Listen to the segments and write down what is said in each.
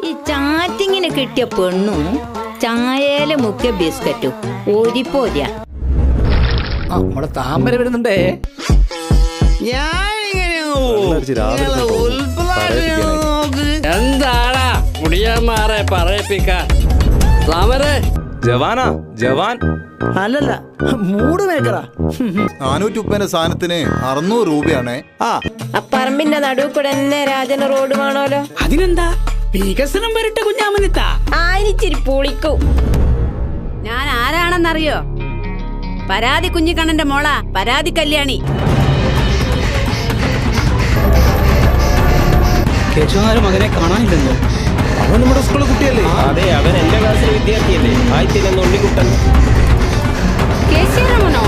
ഈ ചാറ്റിങ്ങിന് കിട്ടിയ പെണ്ണും ചായയില് മുക്കിയ ബിസ്ക്കറ്റും ഓരിപ്പോരാ. നമ്മളെ താമര വരുന്നുണ്ടേ. എന്താടാ കുടിയന്മാരെ പറയിപ്പിക്കാൻ? ജവാനാ ജവാൻ അല്ലല്ല, മൂട് മേക്കറാ. 400 സാധനത്തിന് 600 രൂപയാണേ. ആ പറമ്പിന്റെ നടുവ് കൂടെ തന്നെ രാജന റോഡ് വേണോലോ. അതിനെന്താ വികസനം വരട്ടെ കുഞ്ഞാമനിത്താ. ആയിരിച്ചിരി പൊളിക്കും. ഞാൻ ആരാണെന്നറിയോ? പരാതി കുഞ്ഞിക്കണ്ണന്റെ മോള പരാതി കല്യാണി. കേശവനാര് മകനെ കാണാനില്ലല്ലോ. അവൻ നമ്മുടെ സ്കൂളിലെ കുട്ടിയല്ലേ? അതെ, അവൻ എന്റെ ക്ലാസ്സിലെ വിദ്യാർത്ഥിയല്ലേ. ആയിത്തില്ലെന്ന് ഉണ്ണിക്കുട്ടൻ. കേശവരമനോ?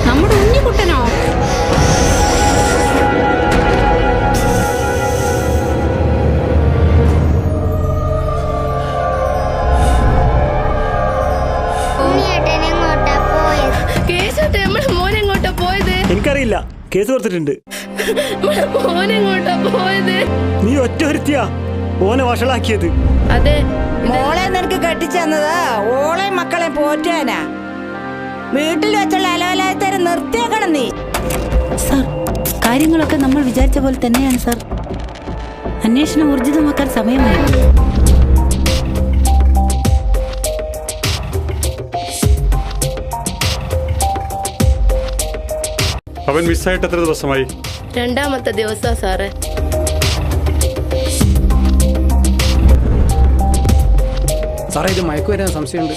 നമ്മുടെ ഉണ്ണിക്കുട്ടനോ? എനിക്കറിയില്ല, കേസ് കൊടുത്തിട്ടുണ്ട്. നീ ഒറ്റ ഒരുത്തിയാ ഓനെ വഷളാക്കിയത്. അതെ, മോളെ നിനക്ക് കെട്ടിച്ചെന്നതാ ഓളെ മക്കളെ പോറ്റാനാ. വീട്ടിൽ വെച്ചുള്ള അലവലായത്തരം നിർത്തിയേക്കണം നീ. സാർ, കാര്യങ്ങളൊക്കെ നമ്മൾ വിചാരിച്ച പോലെ തന്നെയാണ് സാർ. അന്വേഷണം ഊർജിതമാക്കാൻ സമയമായി. അവൻ മിസ്സായിട്ട് എത്ര ദിവസമായി? 2ാമത്തെ ദിവസാ സാറേ. സാറേ, ഇത് മയക്കുവരാൻ സംശയമുണ്ട്.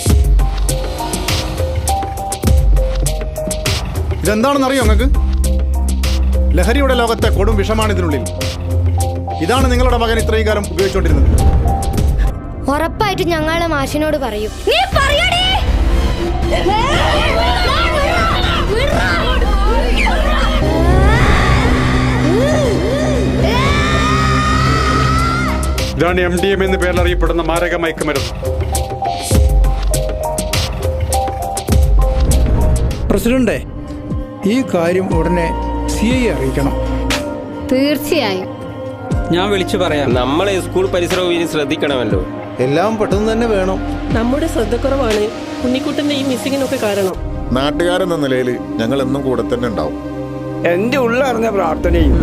ഇതെന്താണെന്നറിയോ നിങ്ങൾക്ക്? ലഹരിയുടെ ലോകത്തെ കൊടും വിഷമാണ് ഇതിനുള്ളിൽ. ഇതാണ് നിങ്ങളുടെ മകൻ ഇത്രയും കാലം ഉപയോഗിച്ചുകൊണ്ടിരുന്നത്. ഉറപ്പായിട്ട് ഞങ്ങളെ മാഷിനോട് പറയും. ഇതാണ് MDM എന്ന് പേരിൽ അറിയപ്പെടുന്ന മാരക മയക്കുമരുന്ന്. പ്രസിഡന്റ്, ഈ കാര്യം ഉടനെ CI അറിയിക്കണം. തീർച്ചയായും ഞാൻ വിളിച്ചു പറയാം. നമ്മളെ സ്കൂൾ പരിസരവും ഇനി ശ്രദ്ധിക്കണമല്ലോ. എല്ലാം പെട്ടെന്ന് തന്നെ വേണം. നമ്മുടെ ശ്രദ്ധക്കുറവാണ് ഉണ്ണിക്കുട്ടന്റെ ഈ മിസ്സിങ്ങിനൊക്കെ കാരണം. നാട്ടുകാരെന്ന നിലയിൽ ഞങ്ങൾ എന്നും കൂടെ തന്നെ ഉണ്ടാവും. എന്റെ ഉള്ളറിഞ്ഞ പ്രാർത്ഥനയും.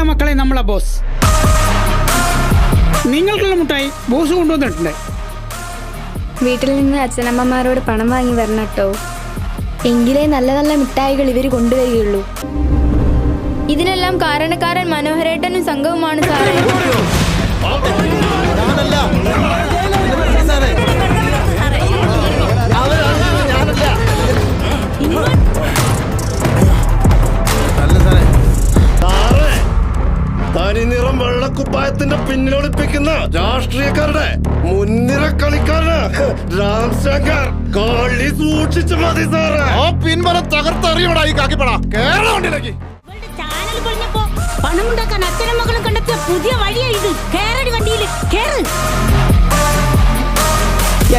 മക്കളെ, നമ്മളെ ബോസ് നിങ്ങൾക്കുള്ള മുട്ടായി ബോസ് കൊണ്ടുവന്നിട്ടുണ്ട്. വീട്ടിൽ നിന്ന് അച്ഛനമ്മമാരോട് പണം വാങ്ങി വരണം കേട്ടോ. എങ്കിലേ നല്ല നല്ല മിഠായികൾ ഇവർ കൊണ്ടുവരികയുള്ളൂ. ഇതിനെല്ലാം കാരണക്കാരൻ മനോഹരേട്ടനും സംഘവുമാണ് സാറേ. തനിനിറം വെള്ളക്കുപ്പായത്തിന്റെ പിന്നിലൊളിപ്പിക്കുന്ന രാഷ്ട്രീയക്കാരുടെ മുൻനിര കളിക്കാരന് രാം ശങ്കർ കളി സൂക്ഷിച്ചു മതി സാറേ. ആ പിൻബലം തകർത്തെറിയപ്പെടായി കാക്കിപ്പടാ. പണമുണ്ടാക്കാൻ അച്ഛനും മകളും കണ്ടെത്തിയ പുതിയ വഴിയാ ഇത്. കേരടി വണ്ടിയിൽ കേറ്.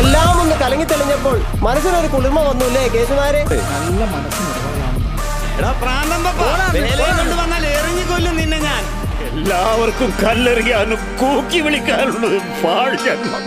എല്ലാം ഒന്ന് കലങ്ങി തെളിഞ്ഞപ്പോൾ മനസ്സിനൊരു കുളിർമ വന്നൂല്ലേ കേശവനാരെ? നല്ല മനസ്സിന് നിന്നെ ഞാൻ എല്ലാവർക്കും കല്ലെറിയാനും കൂക്കി വിളിക്കാനുള്ളത് പാഴ് ജന്മം.